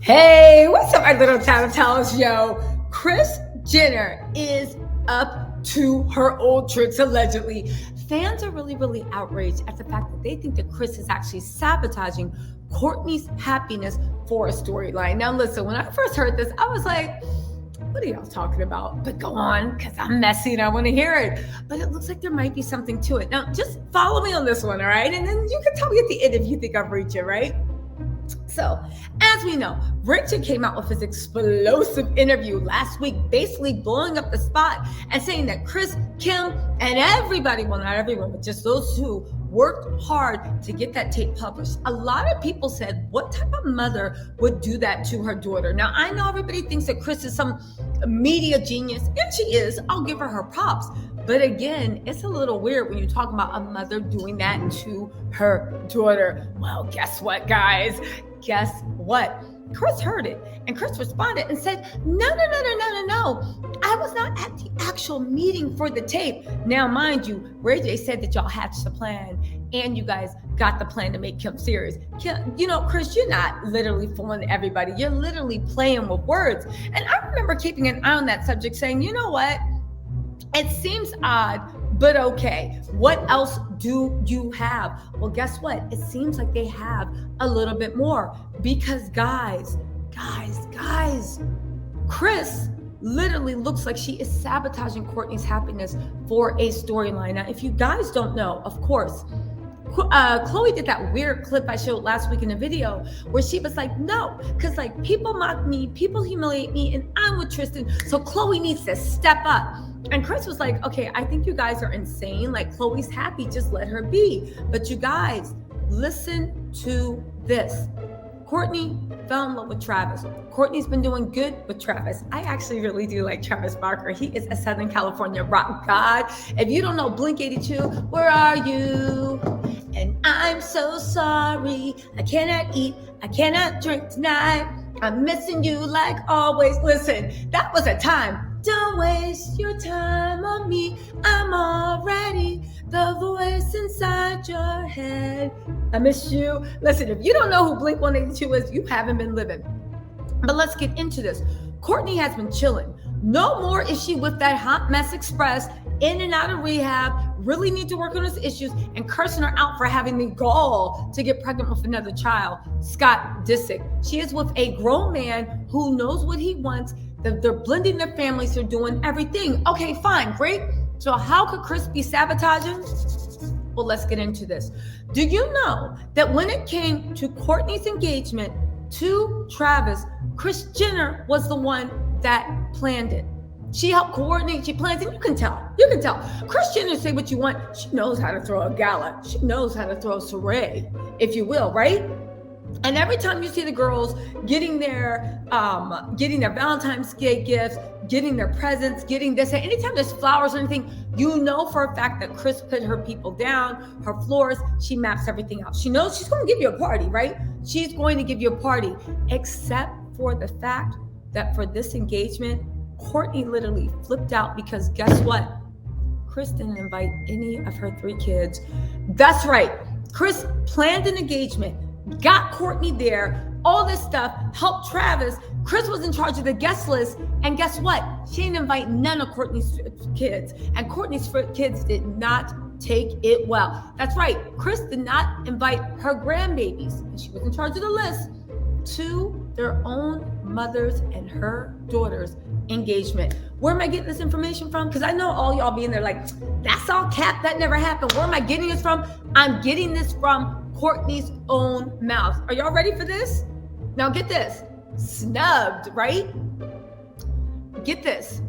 Hey, what's up, my little talentos, yo? Kris Jenner is up to her old tricks, allegedly. Fans are really outraged at the fact that they think that Kris is actually sabotaging Kourtney's happiness for a storyline. Now, listen, when I first heard this, I was like, what are y'all talking about? But go on, because I'm messy and I want to hear it. But it looks like there might be something to it. Now, just follow me on this one, all right? And then you can tell me at the end if you think I'm reaching, right? So, as we know, Richard came out with his explosive interview last week, basically blowing up the spot and saying that Kris, Kim, and everybody, well, not everyone, but just those who worked hard to get that tape published. A lot of people said, what type of mother would do that to her daughter? Now, I know everybody thinks that Kris is some media genius, and she is. I'll give her props. But again, it's a little weird when you talk about a mother doing that to her daughter. Well, guess what, guys? Guess what? Kris heard it, and Kris responded and said, no. I was not at the actual meeting for the tape. Now, mind you, Ray J said that y'all hatched the plan, and you guys got the plan to make Kim serious. Kim, Kris, you're not literally fooling everybody. You're literally playing with words. And I remember keeping an eye on that subject, saying, you know what? It seems odd, but okay. What else do you have? Well, guess what? It seems like they have a little bit more because guys, Kris literally looks like she is sabotaging Kourtney's happiness for a storyline. Now, if you guys don't know, of course, Khloe did that weird clip I showed last week in a video where she was like, no, because like people mock me, people humiliate me, and I'm with Tristan, so Khloe needs to step up. And Kris was like, okay, I think you guys are insane. Like, Khloe's happy, just let her be. But you guys, listen to this. Kourtney fell in love with Travis. Kourtney's been doing good with Travis. I actually really do like Travis Barker. He is a Southern California rock god. If you don't know Blink 82, where are you? And I'm so sorry. I cannot eat. I cannot drink tonight. I'm missing you like always. Listen, that was a time. Don't waste your time on me. I'm already the voice inside your head. I miss you. Listen, if you don't know who Blink 182 is, you haven't been living. But let's get into this. Kourtney has been chilling. No more is she with that hot mess express, in and out of rehab, really need to work on his issues, and cursing her out for having the gall to get pregnant with another child, Scott Disick. She is with a grown man who knows what he wants. They're blending their families. They're doing everything. Okay, fine, great. So how could Kris be sabotaging? Well, let's get into this. Do you know that when it came to Kourtney's engagement to Travis, Kris Jenner was the one that planned it? She helped coordinate, she plans it. You can tell. Kris Jenner, say what you want. She knows how to throw a gala. She knows how to throw a soiree, if you will, right? And every time you see the girls getting their Valentine's Day gifts, getting their presents, getting this, anytime there's flowers or anything, you know for a fact that Kris put her people down, her floors, she maps everything out. She knows she's going to give you a party, right? She's going to give you a party, except for the fact that for this engagement, Kourtney literally flipped out because guess what? Kris didn't invite any of her 3 kids. That's right. Kris planned an engagement, got Kourtney there, all this stuff, helped Travis. Kris was in charge of the guest list, and guess what? She didn't invite none of Kourtney's kids, and Kourtney's kids did not take it well. That's right. Kris did not invite her grandbabies, and she was in charge of the list, to their own mother's and her daughter's engagement. Where am I getting this information from? Because I know all y'all being there like, that's all cap, that never happened. Where am I getting this from? I'm getting this from Kourtney's own mouth. Are y'all ready for this? Now get this. Snubbed, right? Get this.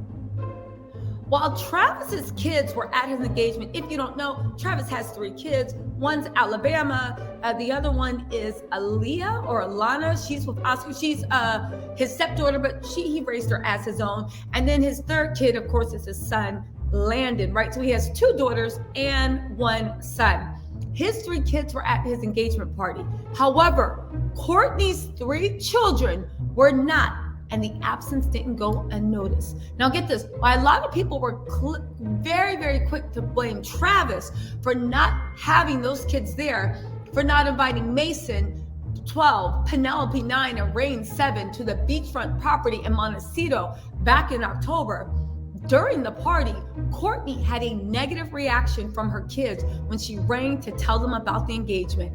While Travis's kids were at his engagement, if you don't know, Travis has 3 kids. One's Alabama. The other one is Aaliyah or Alana. She's with Oscar. She's his stepdaughter, but he raised her as his own. And then his 3rd kid, of course, is his son, Landon, right? So he has 2 daughters and 1 son. His 3 kids were at his engagement party. However, Kourtney's 3 children were not, and the absence didn't go unnoticed. Now get this, while a lot of people were very quick to blame Travis for not having those kids there, for not inviting Mason, 12, Penelope 9, and Rain 7 to the beachfront property in Montecito back in October. During the party, Kourtney had a negative reaction from her kids when she rang to tell them about the engagement.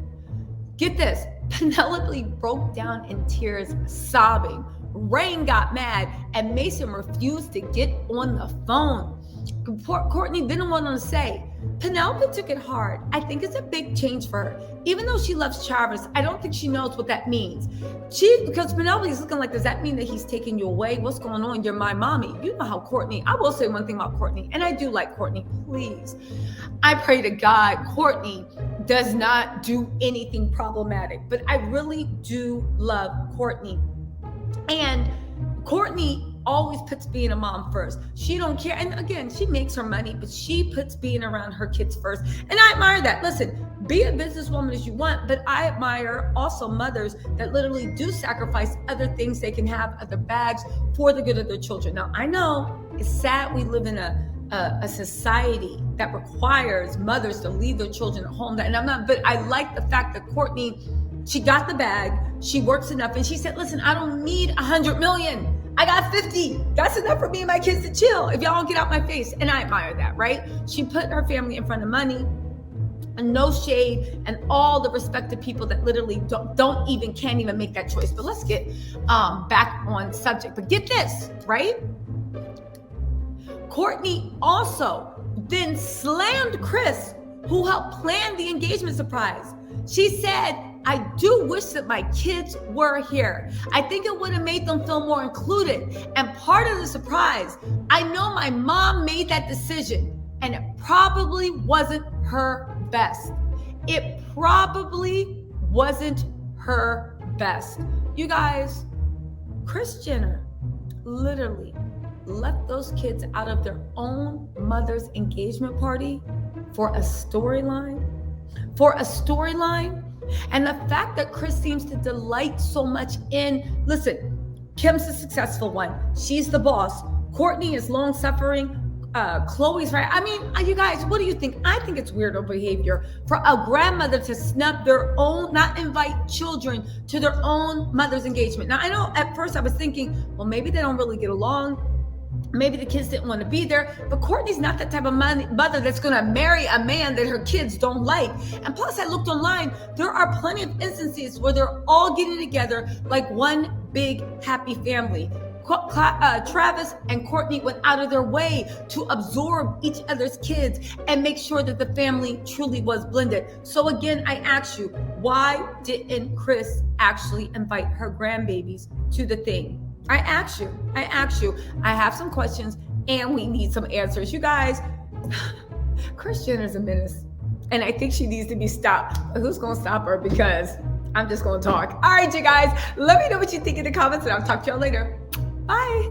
Get this, Penelope broke down in tears, sobbing. Rain got mad, and Mason refused to get on the phone. Kourtney didn't want to say. Penelope took it hard. I think it's a big change for her. Even though she loves Travis, I don't think she knows what that means. Because Penelope is looking like, does that mean that he's taking you away? What's going on? You're my mommy. You know how Kourtney, I will say one thing about Kourtney, and I do like Kourtney, please. I pray to God Kourtney does not do anything problematic, but I really do love Kourtney. And Kourtney always puts being a mom first. She don't care. And again, she makes her money, but she puts being around her kids first. And I admire that. Listen, be a businesswoman as you want, but I admire also mothers that literally do sacrifice other things they can have, other bags for the good of their children. Now, I know it's sad we live in a society that requires mothers to leave their children at home. And I'm not, but I like the fact that Kourtney, she got the bag, she works enough, and she said, listen, I don't need 100 million. I got 50. That's enough for me and my kids to chill. If y'all don't get out my face. And I admire that, right? She put her family in front of money, and no shade, and all the respected people that literally can't even make that choice. But let's get back on subject. But get this, right? Kourtney also then slammed Kris, who helped plan the engagement surprise. She said, I do wish that my kids were here. I think it would have made them feel more included. And part of the surprise, I know my mom made that decision, and it probably wasn't her best. It probably wasn't her best. You guys, Kris Jenner literally left those kids out of their own mother's engagement party for a storyline. And the fact that Kris seems to delight so much in, listen, Kim's the successful one. She's the boss. Kourtney is long-suffering. Khloe's right. I mean, you guys, what do you think? I think it's weirdo behavior for a grandmother to snub their own, not invite children to their own mother's engagement. Now, I know at first I was thinking, well, maybe they don't really get along. Maybe the kids didn't want to be there, but Kourtney's not that type of mother that's going to marry a man that her kids don't like. And plus, I looked online, there are plenty of instances where they're all getting together like one big happy family. Travis and Kourtney went out of their way to absorb each other's kids and make sure that the family truly was blended. So again, I ask you, why didn't Kris actually invite her grandbabies to the thing? I ask you, I have some questions and we need some answers. You guys, Kris Jenner's a menace and I think she needs to be stopped. But who's going to stop her? Because I'm just going to talk. All right, you guys, let me know what you think in the comments and I'll talk to y'all later. Bye.